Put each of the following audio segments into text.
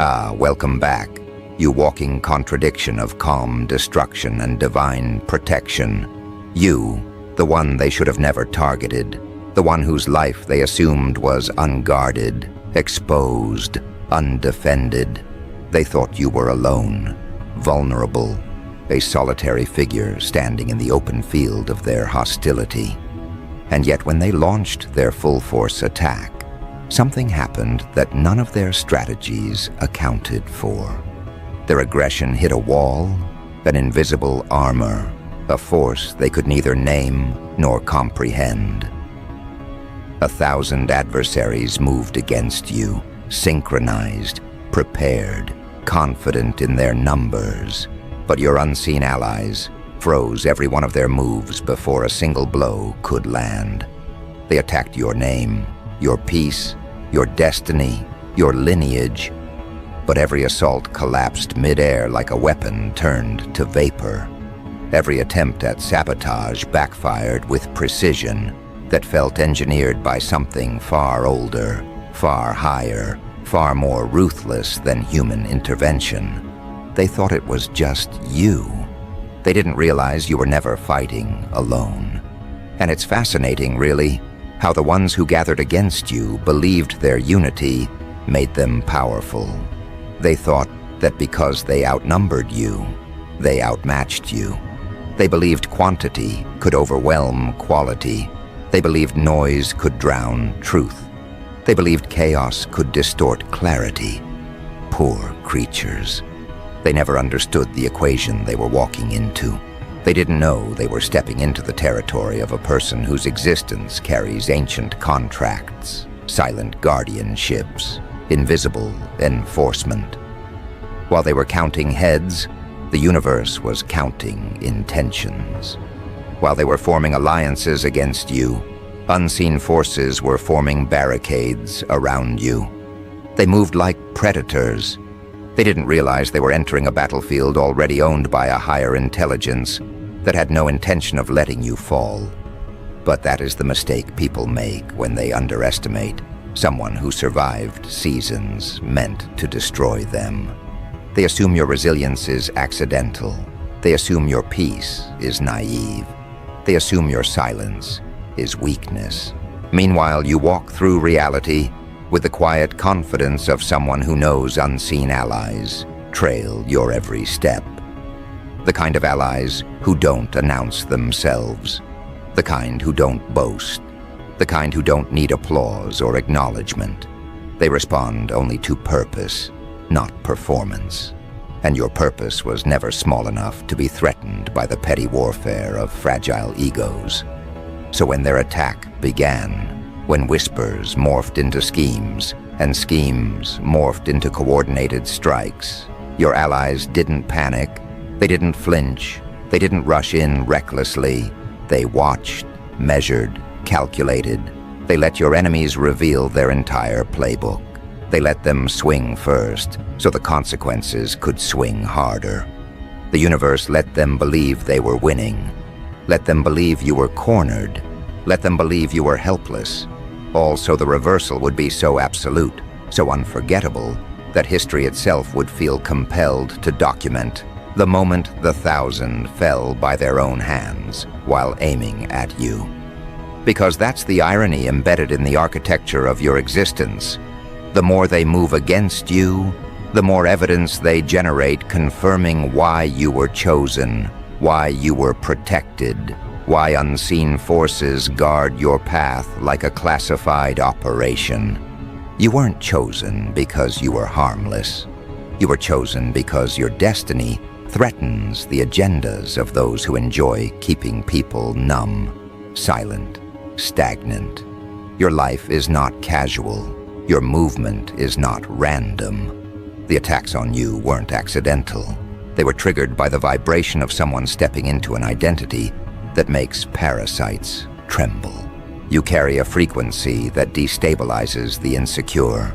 Ah, welcome back, you walking contradiction of calm destruction and divine protection. You, the one they should have never targeted, the one whose life they assumed was unguarded, exposed, undefended. They thought you were alone, vulnerable, a solitary figure standing in the open field of their hostility. And yet when they launched their full-force attack, something happened that none of their strategies accounted for. Their aggression hit a wall, an invisible armor, a force they could neither name nor comprehend. 1,000 adversaries moved against you, synchronized, prepared, confident in their numbers. But your unseen allies froze every one of their moves before a single blow could land. They attacked your name, your peace, your destiny, your lineage. But every assault collapsed mid-air like a weapon turned to vapor. Every attempt at sabotage backfired with precision that felt engineered by something far older, far higher, far more ruthless than human intervention. They thought it was just you. They didn't realize you were never fighting alone. And it's fascinating, really, how the ones who gathered against you believed their unity made them powerful. They thought that because they outnumbered you, they outmatched you. They believed quantity could overwhelm quality. They believed noise could drown truth. They believed chaos could distort clarity. Poor creatures. They never understood the equation they were walking into. They didn't know they were stepping into the territory of a person whose existence carries ancient contracts, silent guardianships, invisible enforcement. While they were counting heads, the universe was counting intentions. While they were forming alliances against you, unseen forces were forming barricades around you. They moved like predators. They didn't realize they were entering a battlefield already owned by a higher intelligence that had no intention of letting you fall. But that is the mistake people make when they underestimate someone who survived seasons meant to destroy them. They assume your resilience is accidental. They assume your peace is naive. They assume your silence is weakness. Meanwhile, you walk through reality with the quiet confidence of someone who knows unseen allies trail your every step. The kind of allies who don't announce themselves. The kind who don't boast. The kind who don't need applause or acknowledgement. They respond only to purpose, not performance. And your purpose was never small enough to be threatened by the petty warfare of fragile egos. So when their attack began, when whispers morphed into schemes, and schemes morphed into coordinated strikes, your allies didn't panic, they didn't flinch, they didn't rush in recklessly. They watched, measured, calculated. They let your enemies reveal their entire playbook. They let them swing first, so the consequences could swing harder. The universe let them believe they were winning. Let them believe you were cornered. Let them believe you were helpless. All so the reversal would be so absolute, so unforgettable, that history itself would feel compelled to document the moment the 1,000 fell by their own hands while aiming at you. Because that's the irony embedded in the architecture of your existence. The more they move against you, the more evidence they generate confirming why you were chosen, why you were protected, why unseen forces guard your path like a classified operation. You weren't chosen because you were harmless. You were chosen because your destiny threatens the agendas of those who enjoy keeping people numb, silent, stagnant. Your life is not casual. Your movement is not random. The attacks on you weren't accidental. They were triggered by the vibration of someone stepping into an identity that makes parasites tremble. You carry a frequency that destabilizes the insecure,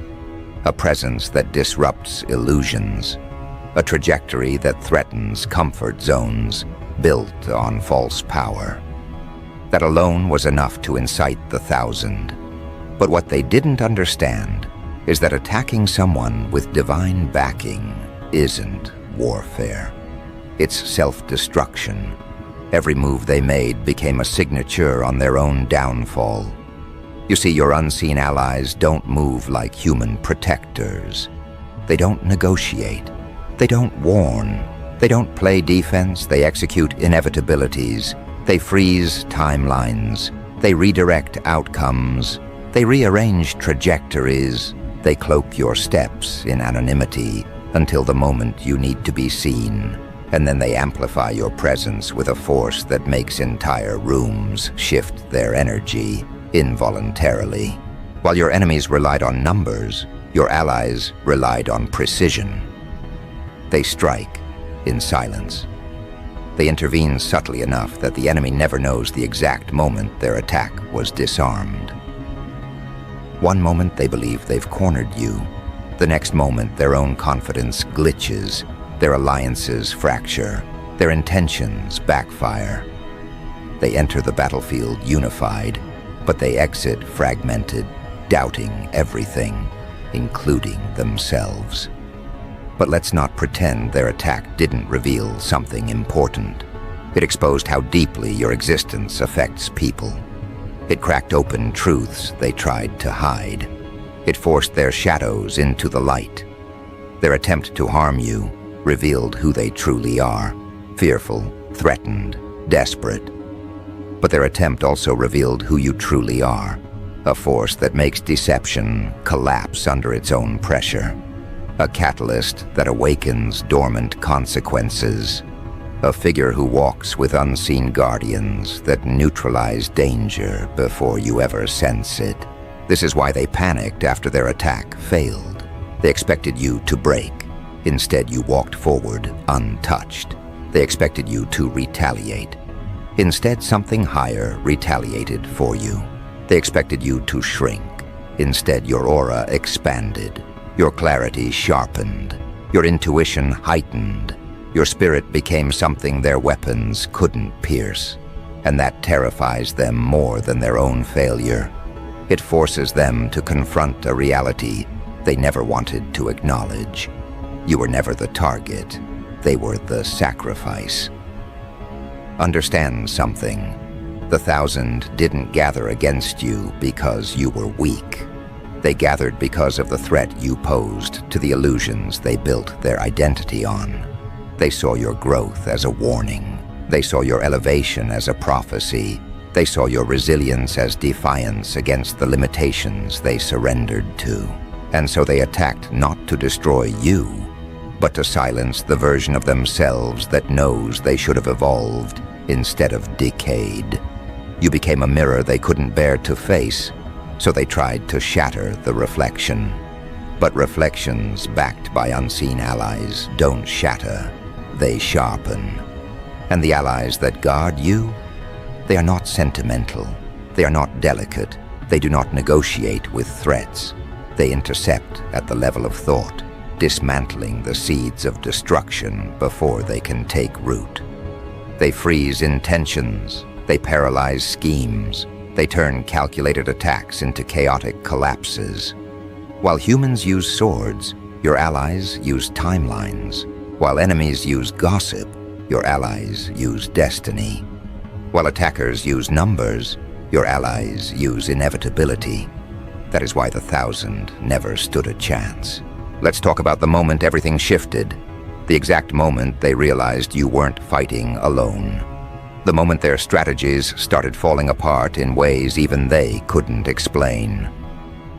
a presence that disrupts illusions, a trajectory that threatens comfort zones built on false power. That alone was enough to incite the 1,000. But what they didn't understand is that attacking someone with divine backing isn't warfare. It's self-destruction. Every move they made became a signature on their own downfall. You see, your unseen allies don't move like human protectors. They don't negotiate. They don't warn. They don't play defense. They execute inevitabilities. They freeze timelines. They redirect outcomes. They rearrange trajectories. They cloak your steps in anonymity until the moment you need to be seen. And then they amplify your presence with a force that makes entire rooms shift their energy involuntarily. While your enemies relied on numbers, your allies relied on precision. They strike in silence. They intervene subtly enough that the enemy never knows the exact moment their attack was disarmed. One moment they believe they've cornered you. The next moment their own confidence glitches, their alliances fracture, their intentions backfire. They enter the battlefield unified, but they exit fragmented, doubting everything, including themselves. But let's not pretend their attack didn't reveal something important. It exposed how deeply your existence affects people. It cracked open truths they tried to hide. It forced their shadows into the light. Their attempt to harm you revealed who they truly are, fearful, threatened, desperate. But their attempt also revealed who you truly are, a force that makes deception collapse under its own pressure, a catalyst that awakens dormant consequences, a figure who walks with unseen guardians that neutralize danger before you ever sense it. This is why they panicked after their attack failed. They expected you to break. Instead, you walked forward untouched. They expected you to retaliate. Instead, something higher retaliated for you. They expected you to shrink. Instead, your aura expanded. Your clarity sharpened. Your intuition heightened. Your spirit became something their weapons couldn't pierce. And that terrifies them more than their own failure. It forces them to confront a reality they never wanted to acknowledge. You were never the target. They were the sacrifice. Understand something. The 1,000 didn't gather against you because you were weak. They gathered because of the threat you posed to the illusions they built their identity on. They saw your growth as a warning. They saw your elevation as a prophecy. They saw your resilience as defiance against the limitations they surrendered to. And so they attacked not to destroy you, but to silence the version of themselves that knows they should have evolved instead of decayed. You became a mirror they couldn't bear to face, so they tried to shatter the reflection. But reflections backed by unseen allies don't shatter, they sharpen. And the allies that guard you, they are not sentimental, they are not delicate, they do not negotiate with threats. They intercept at the level of thought, dismantling the seeds of destruction before they can take root. They freeze intentions, they paralyze schemes, they turn calculated attacks into chaotic collapses. While humans use swords, your allies use timelines. While enemies use gossip, your allies use destiny. While attackers use numbers, your allies use inevitability. That is why the 1,000 never stood a chance. Let's talk about the moment everything shifted. The exact moment they realized you weren't fighting alone. The moment their strategies started falling apart in ways even they couldn't explain.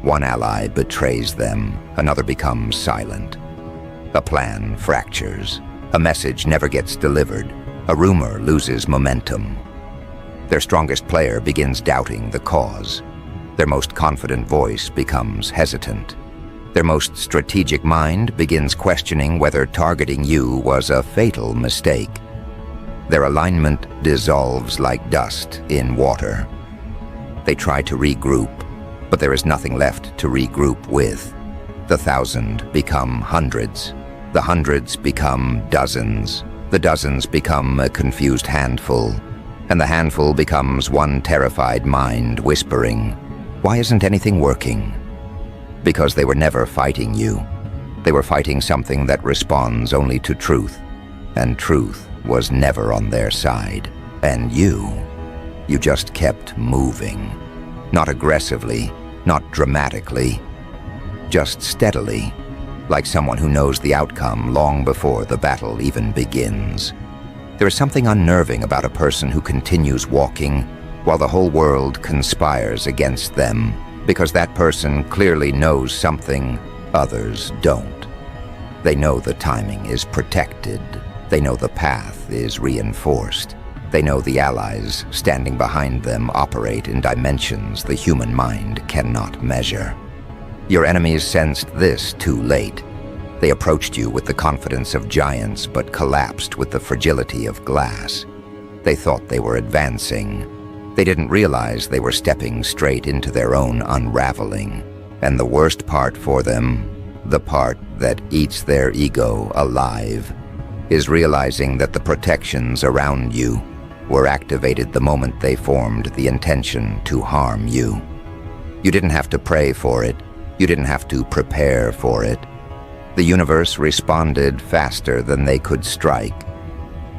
One ally betrays them, another becomes silent. A plan fractures. A message never gets delivered. A rumor loses momentum. Their strongest player begins doubting the cause. Their most confident voice becomes hesitant. Their most strategic mind begins questioning whether targeting you was a fatal mistake. Their alignment dissolves like dust in water. They try to regroup, but there is nothing left to regroup with. The 1,000 become hundreds. The hundreds become dozens. The dozens become a confused handful. And the handful becomes one terrified mind whispering, "Why isn't anything working?" Because they were never fighting you. They were fighting something that responds only to truth, and truth was never on their side. And you just kept moving. Not aggressively, not dramatically, just steadily, like someone who knows the outcome long before the battle even begins. There is something unnerving about a person who continues walking while the whole world conspires against them, because that person clearly knows something others don't. They know the timing is protected. They know the path is reinforced. They know the allies standing behind them operate in dimensions the human mind cannot measure. Your enemies sensed this too late. They approached you with the confidence of giants but collapsed with the fragility of glass. They thought they were advancing. They didn't realize they were stepping straight into their own unraveling. And the worst part for them, the part that eats their ego alive, is realizing that the protections around you were activated the moment they formed the intention to harm you. You didn't have to pray for it. You didn't have to prepare for it. The universe responded faster than they could strike.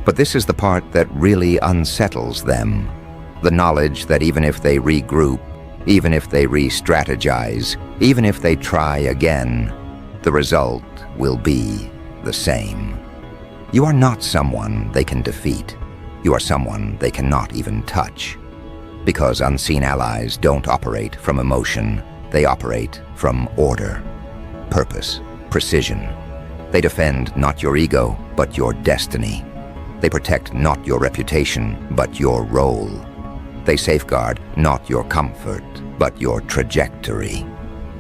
But this is the part that really unsettles them. The knowledge that even if they regroup, even if they re-strategize, even if they try again, the result will be the same. You are not someone they can defeat. You are someone they cannot even touch. Because unseen allies don't operate from emotion. They operate from order, purpose, precision. They defend not your ego, but your destiny. They protect not your reputation, but your role. They safeguard not your comfort, but your trajectory.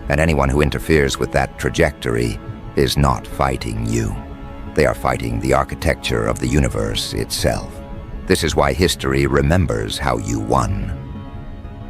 And anyone who interferes with that trajectory is not fighting you. They are fighting the architecture of the universe itself. This is why history remembers how you won.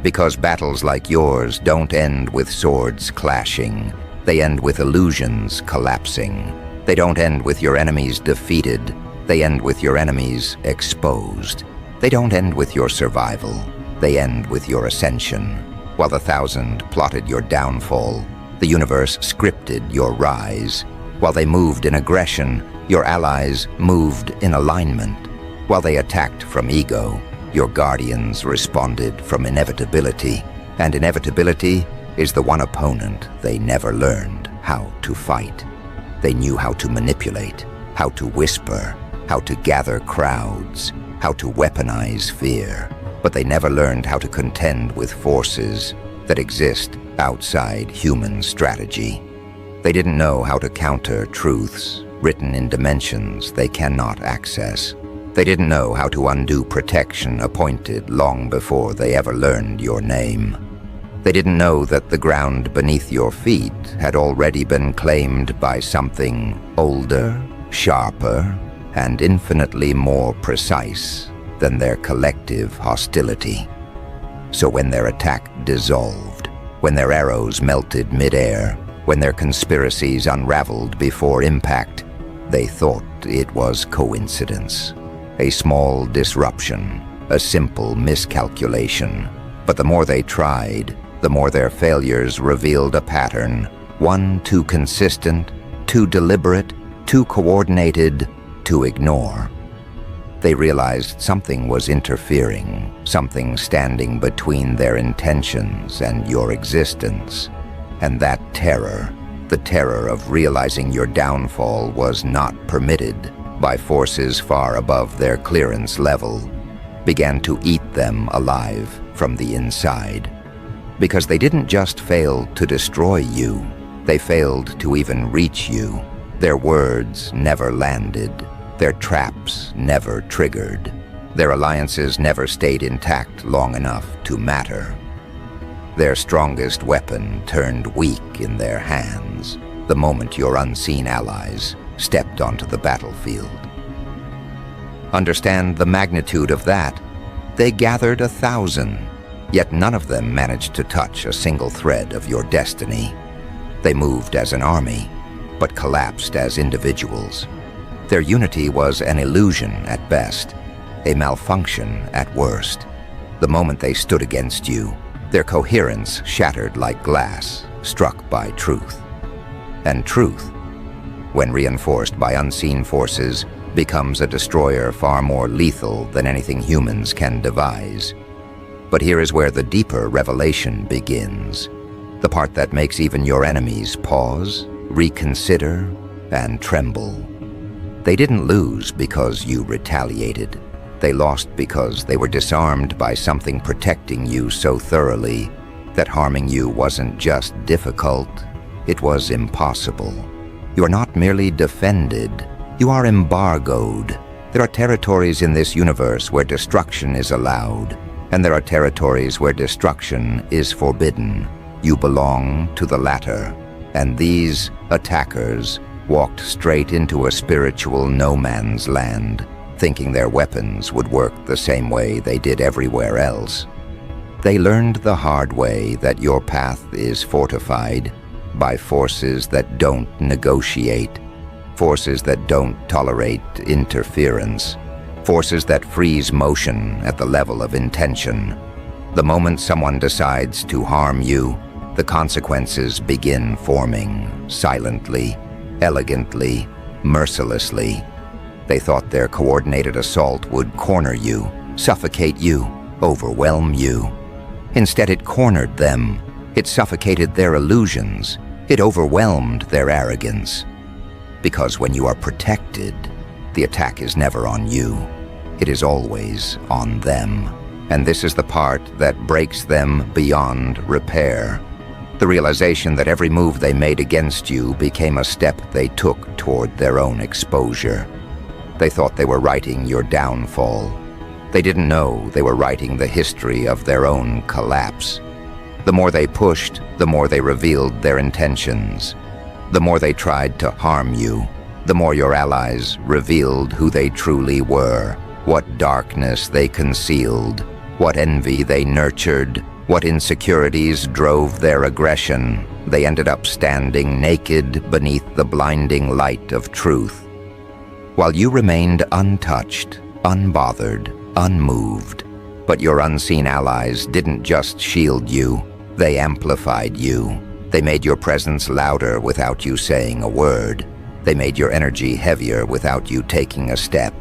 Because battles like yours don't end with swords clashing. They end with illusions collapsing. They don't end with your enemies defeated. They end with your enemies exposed. They don't end with your survival. They end with your ascension. While the 1,000 plotted your downfall, the universe scripted your rise. While they moved in aggression, your allies moved in alignment. While they attacked from ego, your guardians responded from inevitability. And inevitability is the one opponent they never learned how to fight. They knew how to manipulate, how to whisper, how to gather crowds, how to weaponize fear. But they never learned how to contend with forces that exist outside human strategy. They didn't know how to counter truths written in dimensions they cannot access. They didn't know how to undo protection appointed long before they ever learned your name. They didn't know that the ground beneath your feet had already been claimed by something older, sharper, and infinitely more precise than their collective hostility. So when their attack dissolved, when their arrows melted mid-air, when their conspiracies unraveled before impact, they thought it was coincidence. A small disruption, a simple miscalculation. But the more they tried, the more their failures revealed a pattern, one too consistent, too deliberate, too coordinated to ignore. They realized something was interfering, something standing between their intentions and your existence. And that terror, the terror of realizing your downfall was not permitted by forces far above their clearance level, began to eat them alive from the inside. Because they didn't just fail to destroy you, they failed to even reach you. Their words never landed. Their traps never triggered. Their alliances never stayed intact long enough to matter. Their strongest weapon turned weak in their hands the moment your unseen allies stepped onto the battlefield. Understand the magnitude of that. They gathered 1,000, yet none of them managed to touch a single thread of your destiny. They moved as an army, but collapsed as individuals. Their unity was an illusion at best, a malfunction at worst. The moment they stood against you, their coherence shattered like glass struck by truth. And truth, when reinforced by unseen forces, becomes a destroyer far more lethal than anything humans can devise. But here is where the deeper revelation begins, the part that makes even your enemies pause, reconsider, and tremble. They didn't lose because you retaliated. They lost because they were disarmed by something protecting you so thoroughly that harming you wasn't just difficult, it was impossible. You are not merely defended, you are embargoed. There are territories in this universe where destruction is allowed, and there are territories where destruction is forbidden. You belong to the latter, and these attackers walked straight into a spiritual no man's land, thinking their weapons would work the same way they did everywhere else. They learned the hard way that your path is fortified by forces that don't negotiate, forces that don't tolerate interference, forces that freeze motion at the level of intention. The moment someone decides to harm you, the consequences begin forming, silently, elegantly, mercilessly. They thought their coordinated assault would corner you, suffocate you, overwhelm you. Instead, it cornered them. It suffocated their illusions. It overwhelmed their arrogance. Because when you are protected, the attack is never on you. It is always on them. And this is the part that breaks them beyond repair. The realization that every move they made against you became a step they took toward their own exposure. They thought they were writing your downfall. They didn't know they were writing the history of their own collapse. The more they pushed, the more they revealed their intentions. The more they tried to harm you, the more your allies revealed who they truly were, what darkness they concealed, what envy they nurtured, what insecurities drove their aggression. They ended up standing naked beneath the blinding light of truth. While you remained untouched, unbothered, unmoved, but your unseen allies didn't just shield you, they amplified you. They made your presence louder without you saying a word. They made your energy heavier without you taking a step.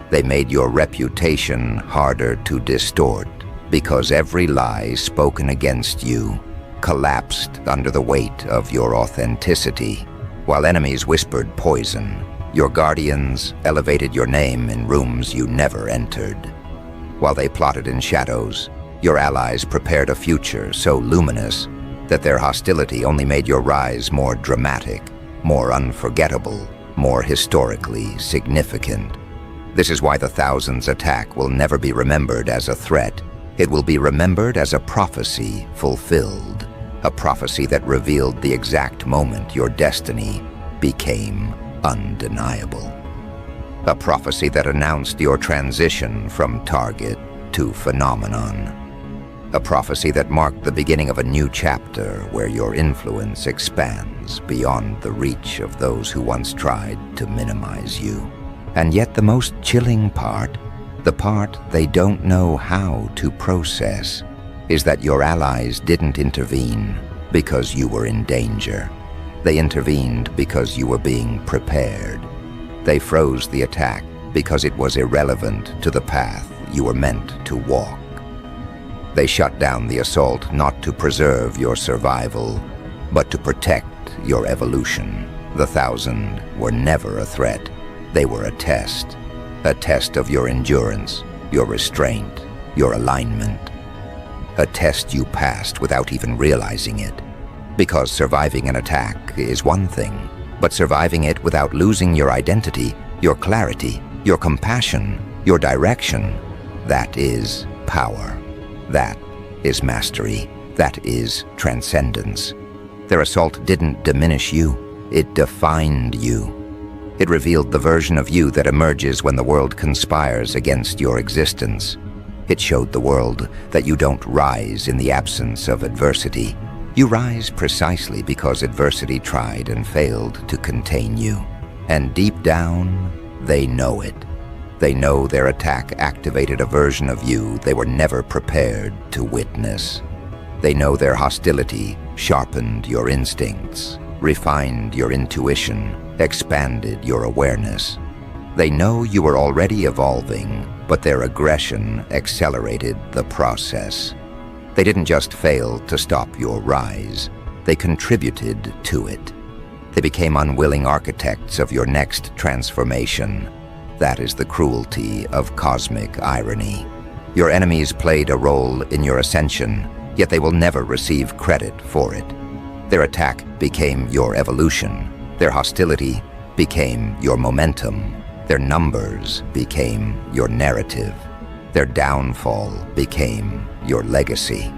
They made your reputation harder to distort, because every lie spoken against you collapsed under the weight of your authenticity. While enemies whispered poison, your guardians elevated your name in rooms you never entered. While they plotted in shadows, your allies prepared a future so luminous that their hostility only made your rise more dramatic, more unforgettable, more historically significant. This is why the Thousands attack will never be remembered as a threat. It will be remembered as a prophecy fulfilled, a prophecy that revealed the exact moment your destiny became undeniable. A prophecy that announced your transition from target to phenomenon. A prophecy that marked the beginning of a new chapter where your influence expands beyond the reach of those who once tried to minimize you. And yet the most chilling part, the part they don't know how to process, is that your allies didn't intervene because you were in danger. They intervened because you were being prepared. They froze the attack because it was irrelevant to the path you were meant to walk. They shut down the assault not to preserve your survival, but to protect your evolution. The Thousand were never a threat. They were a test of your endurance, your restraint, your alignment. A test you passed without even realizing it. Because surviving an attack is one thing, but surviving it without losing your identity, your clarity, your compassion, your direction, that is power. That is mastery. That is transcendence. Their assault didn't diminish you, it defined you. It revealed the version of you that emerges when the world conspires against your existence. It showed the world that you don't rise in the absence of adversity. You rise precisely because adversity tried and failed to contain you. And deep down, they know it. They know their attack activated a version of you they were never prepared to witness. They know their hostility sharpened your instincts, refined your intuition, expanded your awareness. They know you were already evolving, but their aggression accelerated the process. They didn't just fail to stop your rise, they contributed to it. They became unwilling architects of your next transformation. That is the cruelty of cosmic irony. Your enemies played a role in your ascension, yet they will never receive credit for it. Their attack became your evolution. Their hostility became your momentum. Their numbers became your narrative. Their downfall became your legacy.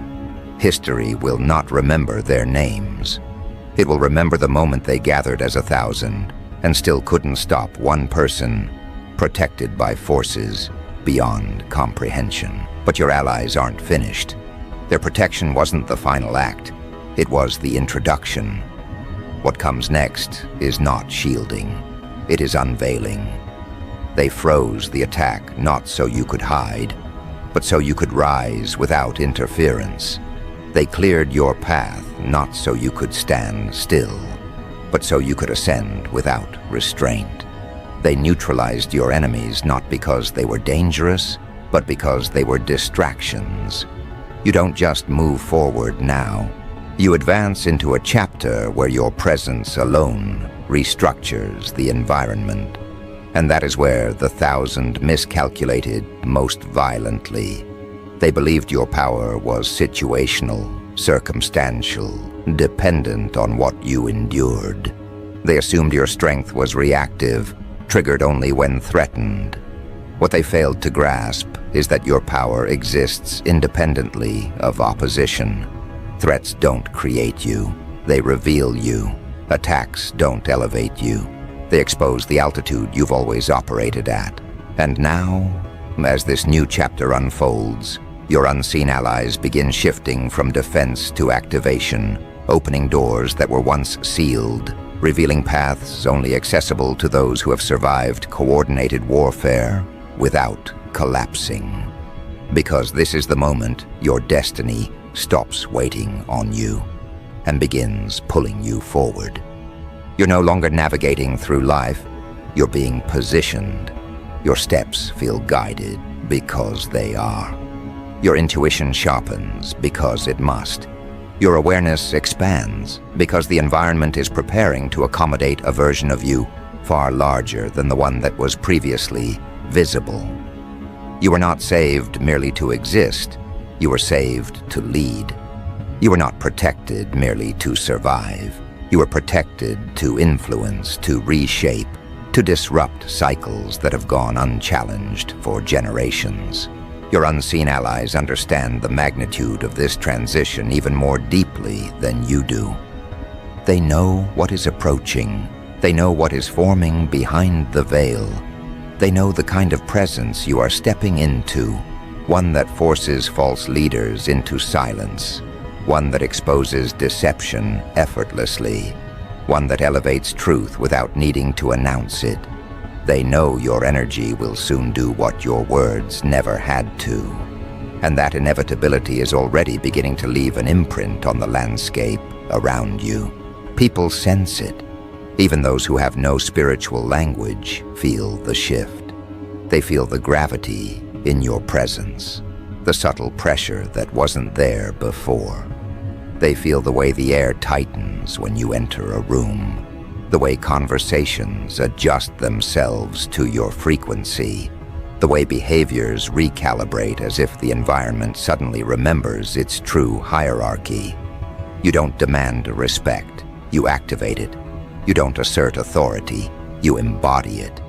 History will not remember their names. It will remember the moment they gathered as 1,000 and still couldn't stop one person, protected by forces beyond comprehension. But your allies aren't finished. Their protection wasn't the final act. It was the introduction. What comes next is not shielding. It is unveiling. They froze the attack not so you could hide, but so you could rise without interference. They cleared your path not so you could stand still, but so you could ascend without restraint. They neutralized your enemies not because they were dangerous, but because they were distractions. You don't just move forward now. You advance into a chapter where your presence alone restructures the environment. And that is where the 1,000 miscalculated most violently. They believed your power was situational, circumstantial, dependent on what you endured. They assumed your strength was reactive, triggered only when threatened. What they failed to grasp is that your power exists independently of opposition. Threats don't create you, they reveal you. Attacks don't elevate you. They expose the altitude you've always operated at. And now, as this new chapter unfolds, your unseen allies begin shifting from defense to activation, opening doors that were once sealed, revealing paths only accessible to those who have survived coordinated warfare without collapsing. Because this is the moment your destiny stops waiting on you and begins pulling you forward. You're no longer navigating through life, you're being positioned. Your steps feel guided because they are. Your intuition sharpens because it must. Your awareness expands because the environment is preparing to accommodate a version of you far larger than the one that was previously visible. You were not saved merely to exist, you were saved to lead. You were not protected merely to survive. You were protected to influence, to reshape, to disrupt cycles that have gone unchallenged for generations. Your unseen allies understand the magnitude of this transition even more deeply than you do. They know what is approaching. They know what is forming behind the veil. They know the kind of presence you are stepping into, one that forces false leaders into silence, one that exposes deception effortlessly, one that elevates truth without needing to announce it. They know your energy will soon do what your words never had to, and that inevitability is already beginning to leave an imprint on the landscape around you. People sense it. Even those who have no spiritual language feel the shift. They feel the gravity in your presence, the subtle pressure that wasn't there before. They feel the way the air tightens when you enter a room, the way conversations adjust themselves to your frequency, the way behaviors recalibrate as if the environment suddenly remembers its true hierarchy. You don't demand respect, you activate it. You don't assert authority, you embody it.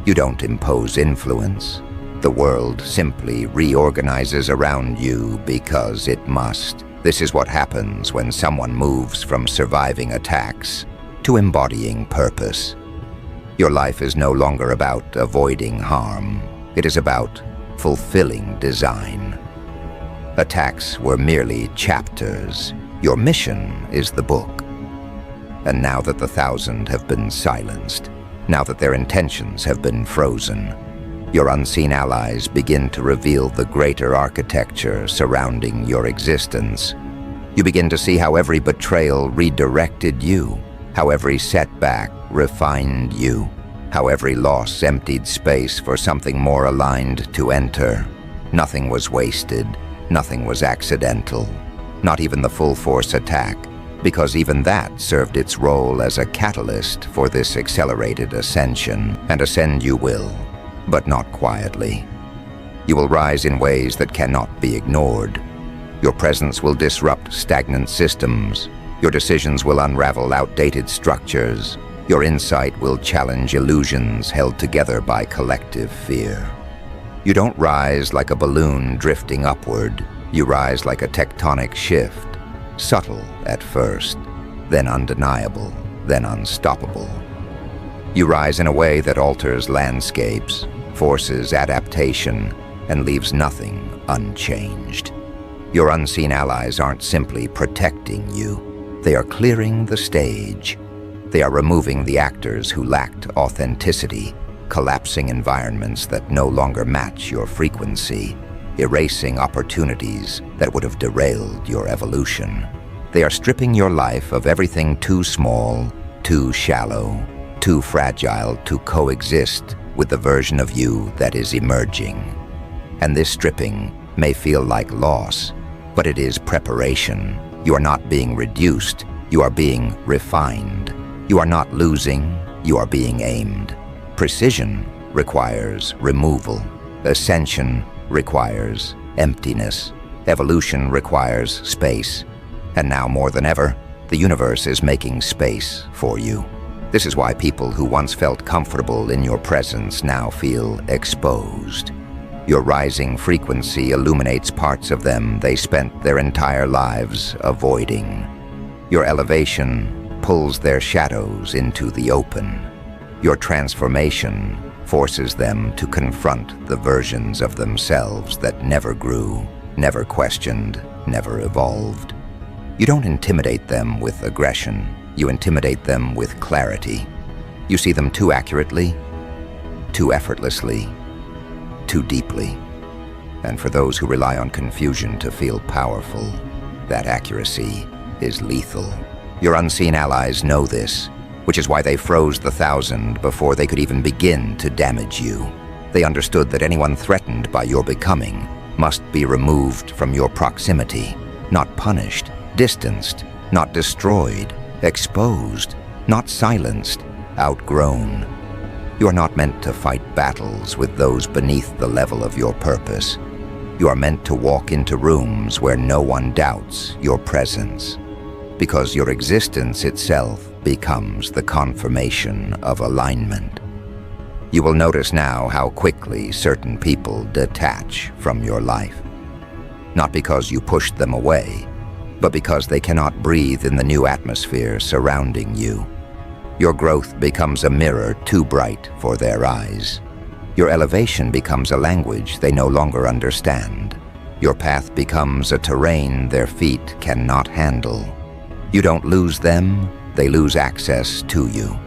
You don't impose influence. The world simply reorganizes around you because it must. This is what happens when someone moves from surviving attacks to embodying purpose. Your life is no longer about avoiding harm. It is about fulfilling design. Attacks were merely chapters. Your mission is the book. And now that the 1,000 have been silenced, now that their intentions have been frozen, your unseen allies begin to reveal the greater architecture surrounding your existence. You begin to see how every betrayal redirected you, how every setback refined you, how every loss emptied space for something more aligned to enter. Nothing was wasted, nothing was accidental, not even the full-force attack, because even that served its role as a catalyst for this accelerated ascension, and ascend you will, but not quietly. You will rise in ways that cannot be ignored. Your presence will disrupt stagnant systems. Your decisions will unravel outdated structures. Your insight will challenge illusions held together by collective fear. You don't rise like a balloon drifting upward. You rise like a tectonic shift, subtle at first, then undeniable, then unstoppable. You rise in a way that alters landscapes, forces adaptation, and leaves nothing unchanged. Your unseen allies aren't simply protecting you. They are clearing the stage. They are removing the actors who lacked authenticity, collapsing environments that no longer match your frequency, erasing opportunities that would have derailed your evolution. They are stripping your life of everything too small, too shallow, too fragile to coexist with the version of you that is emerging. And this stripping may feel like loss, but it is preparation. You are not being reduced, you are being refined. You are not losing, you are being aimed. Precision requires removal. Ascension requires emptiness. Evolution requires space. And now more than ever, the universe is making space for you. This is why people who once felt comfortable in your presence now feel exposed. Your rising frequency illuminates parts of them they spent their entire lives avoiding. Your elevation pulls their shadows into the open. Your transformation forces them to confront the versions of themselves that never grew, never questioned, never evolved. You don't intimidate them with aggression. You intimidate them with clarity. You see them too accurately, too effortlessly, too deeply. And for those who rely on confusion to feel powerful, that accuracy is lethal. Your unseen allies know this, which is why they froze the 1,000 before they could even begin to damage you. They understood that anyone threatened by your becoming must be removed from your proximity, not punished, distanced, not destroyed, exposed, not silenced, outgrown. You are not meant to fight battles with those beneath the level of your purpose. You are meant to walk into rooms where no one doubts your presence, because your existence itself becomes the confirmation of alignment. You will notice now how quickly certain people detach from your life, not because you pushed them away, but because they cannot breathe in the new atmosphere surrounding you. Your growth becomes a mirror too bright for their eyes. Your elevation becomes a language they no longer understand. Your path becomes a terrain their feet cannot handle. You don't lose them, they lose access to you.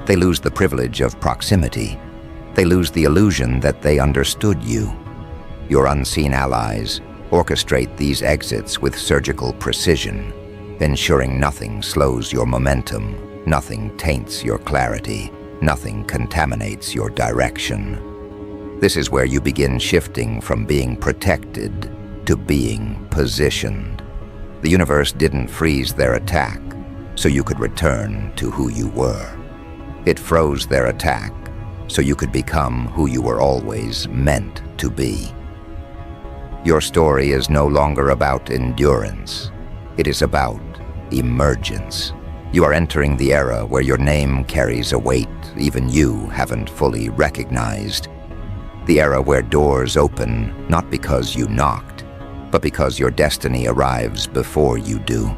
They lose the privilege of proximity. They lose the illusion that they understood you. Your unseen allies orchestrate these exits with surgical precision, ensuring nothing slows your momentum. Nothing taints your clarity. Nothing contaminates your direction. This is where you begin shifting from being protected to being positioned. The universe didn't freeze their attack so you could return to who you were. It froze their attack so you could become who you were always meant to be. Your story is no longer about endurance. It is about emergence. You are entering the era where your name carries a weight even you haven't fully recognized. The era where doors open not because you knocked, but because your destiny arrives before you do.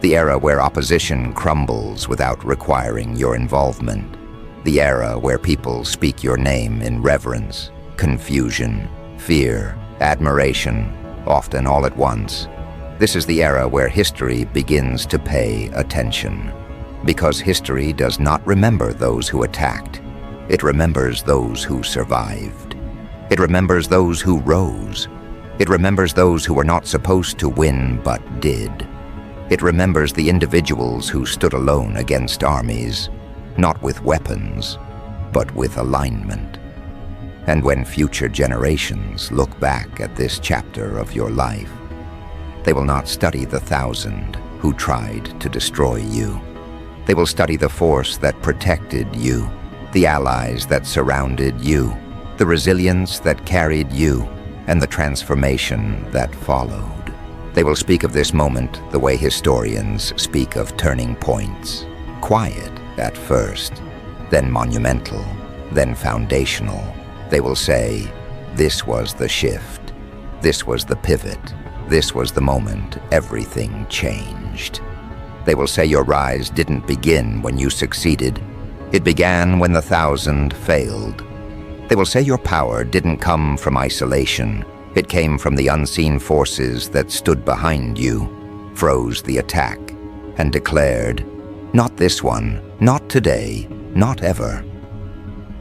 The era where opposition crumbles without requiring your involvement. The era where people speak your name in reverence, confusion, fear, admiration, often all at once. This is the era where history begins to pay attention. Because history does not remember those who attacked. It remembers those who survived. It remembers those who rose. It remembers those who were not supposed to win but did. It remembers the individuals who stood alone against armies, not with weapons, but with alignment. And when future generations look back at this chapter of your life, they will not study the 1,000 who tried to destroy you. They will study the force that protected you, the allies that surrounded you, the resilience that carried you, and the transformation that followed. They will speak of this moment the way historians speak of turning points. Quiet at first, then monumental, then foundational. They will say, this was the shift, this was the pivot, this was the moment everything changed. They will say your rise didn't begin when you succeeded. It began when the 1,000 failed. They will say your power didn't come from isolation. It came from the unseen forces that stood behind you, froze the attack, and declared, not this one, not today, not ever.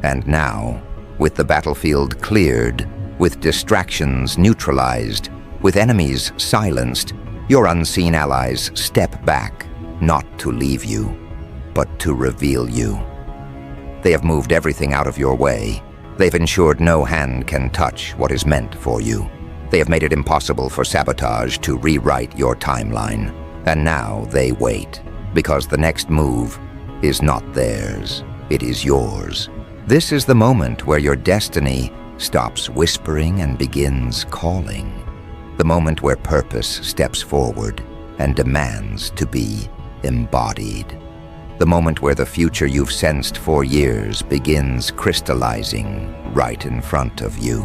And now, with the battlefield cleared, with distractions neutralized, with enemies silenced, your unseen allies step back, not to leave you, but to reveal you. They have moved everything out of your way. They've ensured no hand can touch what is meant for you. They have made it impossible for sabotage to rewrite your timeline. And now they wait, because the next move is not theirs, it is yours. This is the moment where your destiny stops whispering and begins calling. The moment where purpose steps forward and demands to be embodied. The moment where the future you've sensed for years begins crystallizing right in front of you.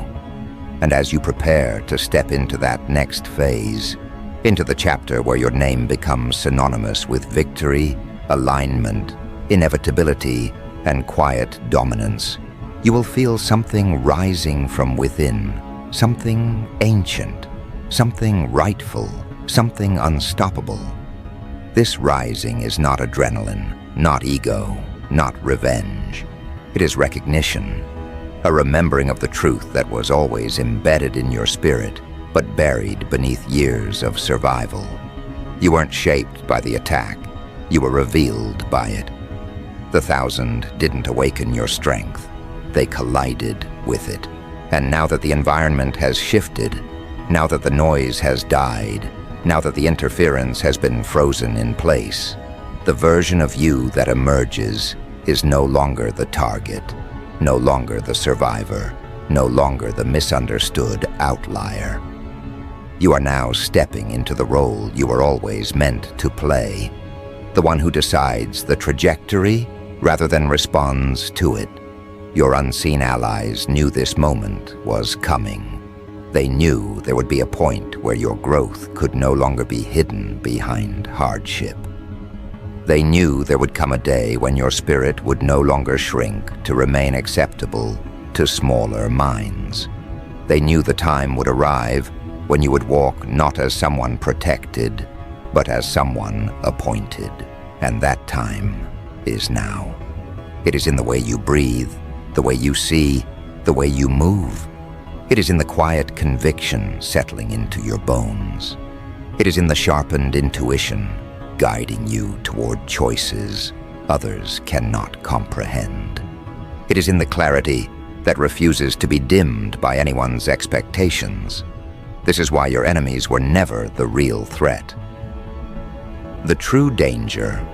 And as you prepare to step into that next phase, into the chapter where your name becomes synonymous with victory, alignment, inevitability, and quiet dominance, you will feel something rising from within, something ancient, something rightful, something unstoppable. This rising is not adrenaline, not ego, not revenge. It is recognition, a remembering of the truth that was always embedded in your spirit, but buried beneath years of survival. You weren't shaped by the attack, you were revealed by it. The 1,000 didn't awaken your strength, they collided with it. And now that the environment has shifted, now that the noise has died, now that the interference has been frozen in place, the version of you that emerges is no longer the target, no longer the survivor, no longer the misunderstood outlier. You are now stepping into the role you were always meant to play, the one who decides the trajectory rather than responds to it. Your unseen allies knew this moment was coming. They knew there would be a point where your growth could no longer be hidden behind hardship. They knew there would come a day when your spirit would no longer shrink to remain acceptable to smaller minds. They knew the time would arrive when you would walk not as someone protected, but as someone appointed. And that time is now. It is in the way you breathe, the way you see, the way you move. It is in the quiet conviction settling into your bones. It is in the sharpened intuition guiding you toward choices others cannot comprehend. It is in the clarity that refuses to be dimmed by anyone's expectations. This is why your enemies were never the real threat. The true danger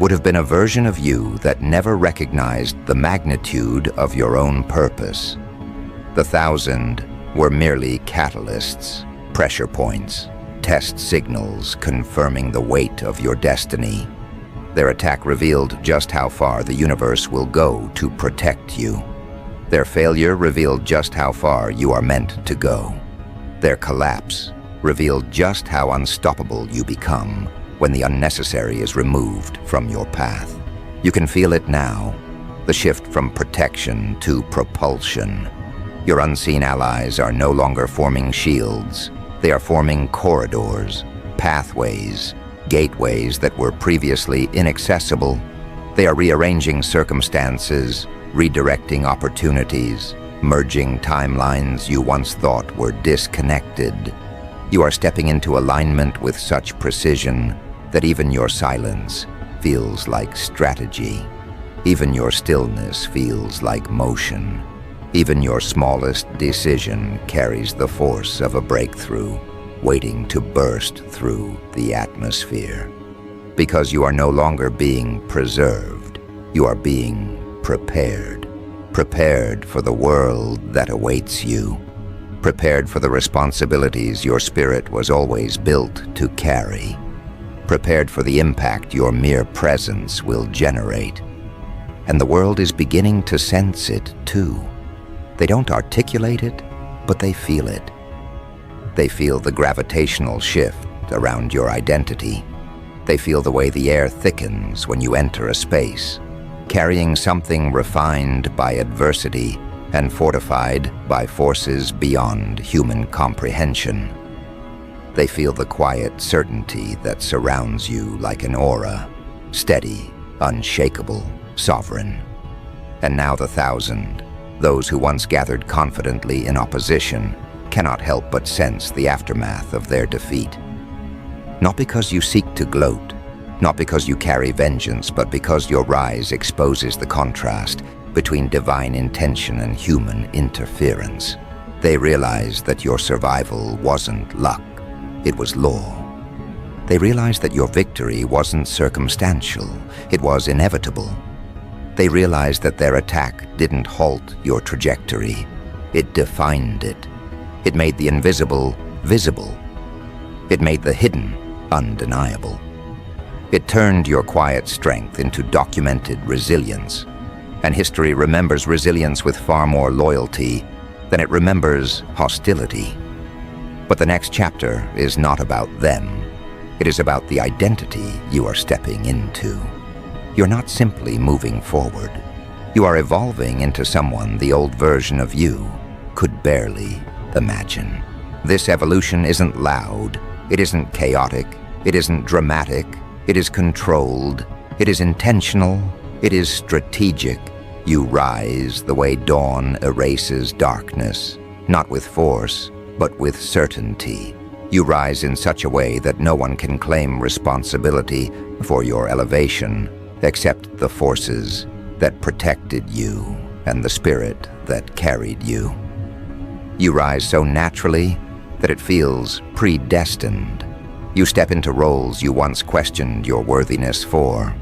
would have been a version of you that never recognized the magnitude of your own purpose. The 1,000 were merely catalysts, pressure points, test signals confirming the weight of your destiny. Their attack revealed just how far the universe will go to protect you. Their failure revealed just how far you are meant to go. Their collapse revealed just how unstoppable you become when the unnecessary is removed from your path. You can feel it now, the shift from protection to propulsion. Your unseen allies are no longer forming shields. They are forming corridors, pathways, gateways that were previously inaccessible. They are rearranging circumstances, redirecting opportunities, merging timelines you once thought were disconnected. You are stepping into alignment with such precision that even your silence feels like strategy. Even your stillness feels like motion. Even your smallest decision carries the force of a breakthrough, waiting to burst through the atmosphere. Because you are no longer being preserved, you are being prepared. Prepared for the world that awaits you. Prepared for the responsibilities your spirit was always built to carry. Prepared for the impact your mere presence will generate. And the world is beginning to sense it too. They don't articulate it, but they feel it. They feel the gravitational shift around your identity. They feel the way the air thickens when you enter a space, carrying something refined by adversity and fortified by forces beyond human comprehension. They feel the quiet certainty that surrounds you like an aura, steady, unshakable, sovereign. And now the 1,000, those who once gathered confidently in opposition, cannot help but sense the aftermath of their defeat. Not because you seek to gloat, not because you carry vengeance, but because your rise exposes the contrast between divine intention and human interference. They realize that your survival wasn't luck, it was law. They realize that your victory wasn't circumstantial, it was inevitable. They realize that their attack didn't halt your trajectory, it defined it. It made the invisible visible. It made the hidden undeniable. It turned your quiet strength into documented resilience. And history remembers resilience with far more loyalty than it remembers hostility. But the next chapter is not about them. It is about the identity you are stepping into. You're not simply moving forward. You are evolving into someone the old version of you could barely imagine. This evolution isn't loud, it isn't chaotic, it isn't dramatic, it is controlled, it is intentional, it is strategic. You rise the way dawn erases darkness, not with force, but with certainty. You rise in such a way that no one can claim responsibility for your elevation except the forces that protected you and the spirit that carried you. You rise so naturally that it feels predestined. You step into roles you once questioned your worthiness for,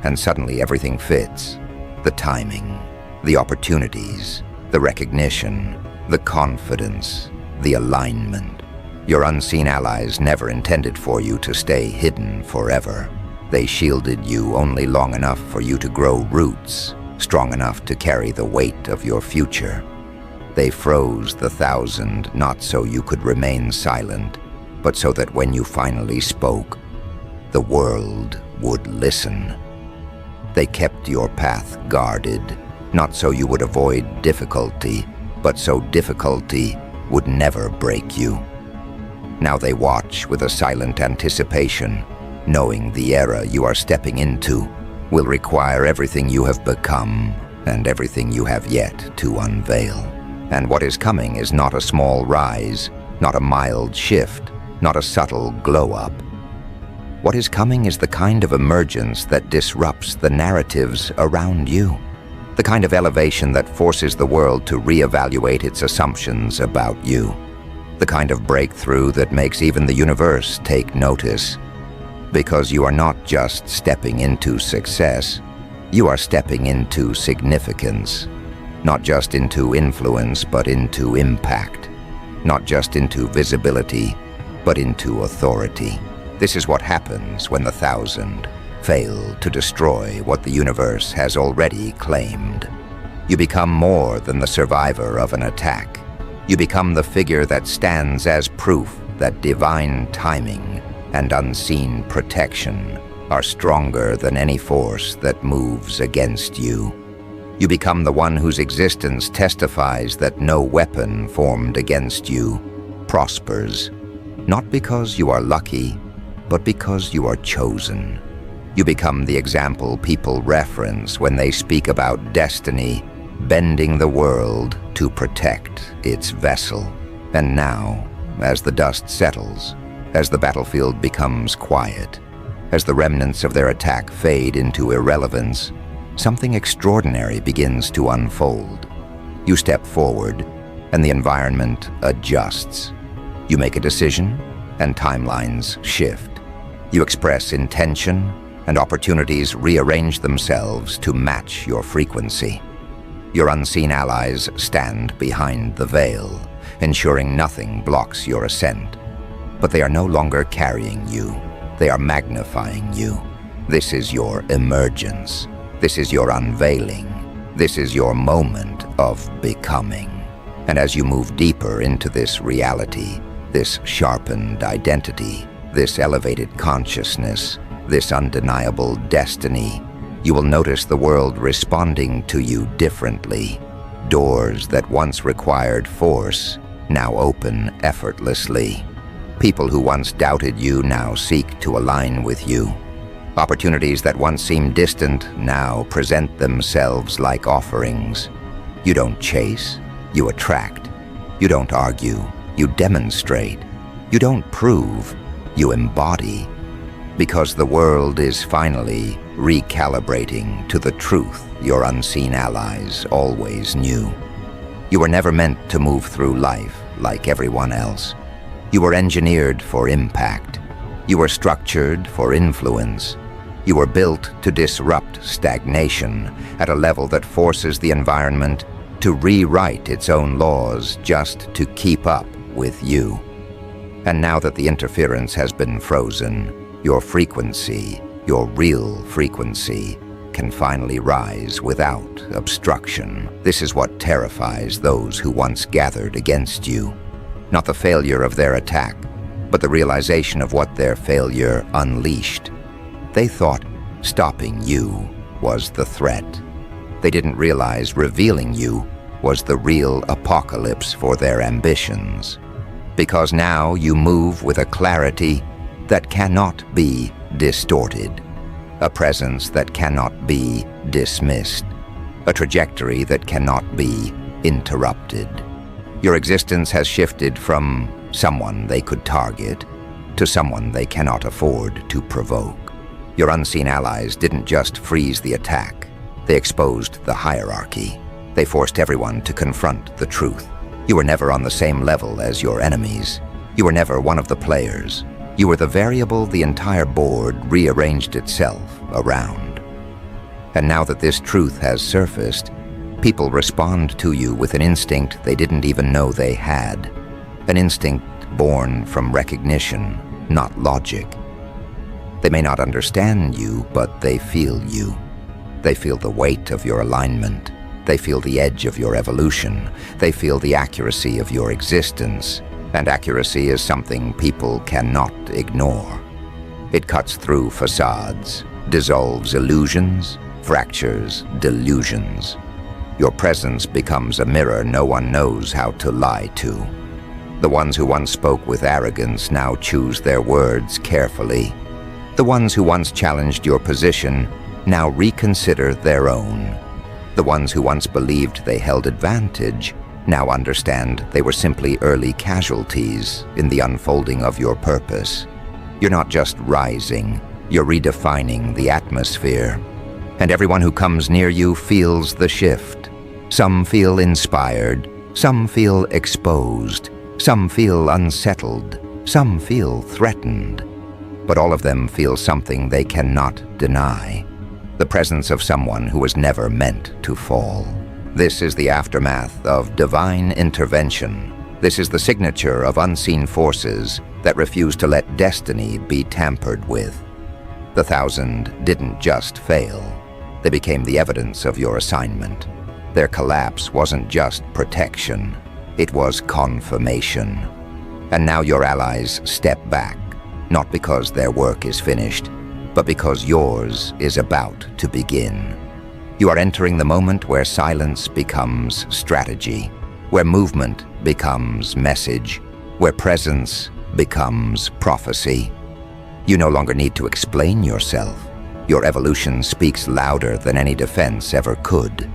and suddenly everything fits. The timing, the opportunities, the recognition, the confidence, the alignment. Your unseen allies never intended for you to stay hidden forever. They shielded you only long enough for you to grow roots, strong enough to carry the weight of your future. They froze the 1,000 not so you could remain silent, but so that when you finally spoke, the world would listen. They kept your path guarded, not so you would avoid difficulty, but so difficulty would never break you. Now they watch with a silent anticipation, knowing the era you are stepping into will require everything you have become and everything you have yet to unveil. And what is coming is not a small rise, not a mild shift, not a subtle glow-up. What is coming is the kind of emergence that disrupts the narratives around you, the kind of elevation that forces the world to reevaluate its assumptions about you, the kind of breakthrough that makes even the universe take notice. Because you are not just stepping into success, you are stepping into significance. Not just into influence, but into impact. Not just into visibility, but into authority. This is what happens when the 1,000 fail to destroy what the universe has already claimed. You become more than the survivor of an attack. You become the figure that stands as proof that divine timing and unseen protection are stronger than any force that moves against you. You become the one whose existence testifies that no weapon formed against you prospers, not because you are lucky, but because you are chosen. You become the example people reference when they speak about destiny bending the world to protect its vessel. And now, as the dust settles, as the battlefield becomes quiet, As the remnants of their attack fade into irrelevance, something extraordinary begins to unfold. You step forward, and the environment adjusts. You make a decision, and timelines shift. You express intention, and opportunities rearrange themselves to match your frequency. Your unseen allies stand behind the veil, ensuring nothing blocks your ascent. But they are no longer carrying you. They are magnifying you. This is your emergence. This is your unveiling. This is your moment of becoming. And as you move deeper into this reality, this sharpened identity, this elevated consciousness, this undeniable destiny, you will notice the world responding to you differently. Doors that once required force now open effortlessly. People who once doubted you now seek to align with you. Opportunities that once seemed distant now present themselves like offerings. You don't chase, you attract. You don't argue, you demonstrate. You don't prove, you embody. Because the world is finally recalibrating to the truth your unseen allies always knew. You were never meant to move through life like everyone else. You were engineered for impact. You were structured for influence. You were built to disrupt stagnation at a level that forces the environment to rewrite its own laws just to keep up with you. And now that the interference has been frozen, your frequency, your real frequency, can finally rise without obstruction. This is what terrifies those who once gathered against you. Not the failure of their attack, but the realization of what their failure unleashed. They thought stopping you was the threat. They didn't realize revealing you was the real apocalypse for their ambitions. Because now you move with a clarity that cannot be distorted, a presence that cannot be dismissed, a trajectory that cannot be interrupted. Your existence has shifted from someone they could target to someone they cannot afford to provoke. Your unseen allies didn't just freeze the attack, they exposed the hierarchy. They forced everyone to confront the truth. You were never on the same level as your enemies. You were never one of the players. You were the variable the entire board rearranged itself around. And now that this truth has surfaced, people respond to you with an instinct they didn't even know they had. An instinct born from recognition, not logic. They may not understand you, but they feel you. They feel the weight of your alignment. They feel the edge of your evolution. They feel the accuracy of your existence. And accuracy is something people cannot ignore. It cuts through facades, dissolves illusions, fractures delusions. Your presence becomes a mirror no one knows how to lie to. The ones who once spoke with arrogance now choose their words carefully. The ones who once challenged your position now reconsider their own. The ones who once believed they held advantage now understand they were simply early casualties in the unfolding of your purpose. You're not just rising, you're redefining the atmosphere. And everyone who comes near you feels the shift. Some feel inspired, some feel exposed, some feel unsettled, some feel threatened. But all of them feel something they cannot deny. The presence of someone who was never meant to fall. This is the aftermath of divine intervention. This is the signature of unseen forces that refuse to let destiny be tampered with. The 1,000 didn't just fail. They became the evidence of your assignment. Their collapse wasn't just protection, it was confirmation. And now your allies step back, not because their work is finished, but because yours is about to begin. You are entering the moment where silence becomes strategy, where movement becomes message, where presence becomes prophecy. You no longer need to explain yourself. Your evolution speaks louder than any defense ever could.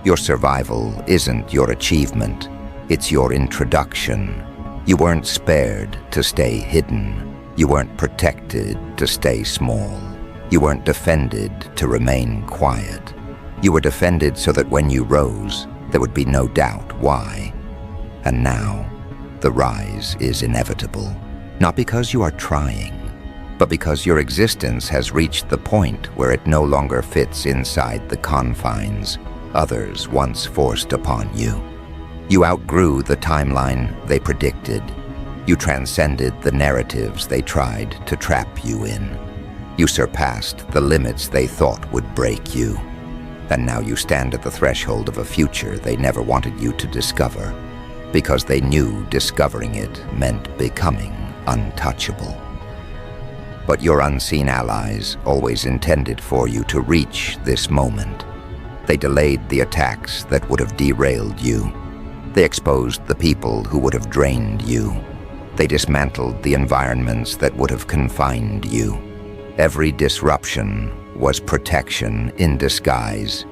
Your survival isn't your achievement, it's your introduction. You weren't spared to stay hidden. You weren't protected to stay small. You weren't defended to remain quiet. You were defended so that when you rose, there would be no doubt why. And now, the rise is inevitable. Not because you are trying, but because your existence has reached the point where it no longer fits inside the confines others once forced upon you. You outgrew the timeline they predicted. You transcended the narratives they tried to trap you in. You surpassed the limits they thought would break you. And now you stand at the threshold of a future they never wanted you to discover, because they knew discovering it meant becoming untouchable. But your unseen allies always intended for you to reach this moment. They delayed the attacks that would have derailed you. They exposed the people who would have drained you. They dismantled the environments that would have confined you. Every disruption was protection in disguise.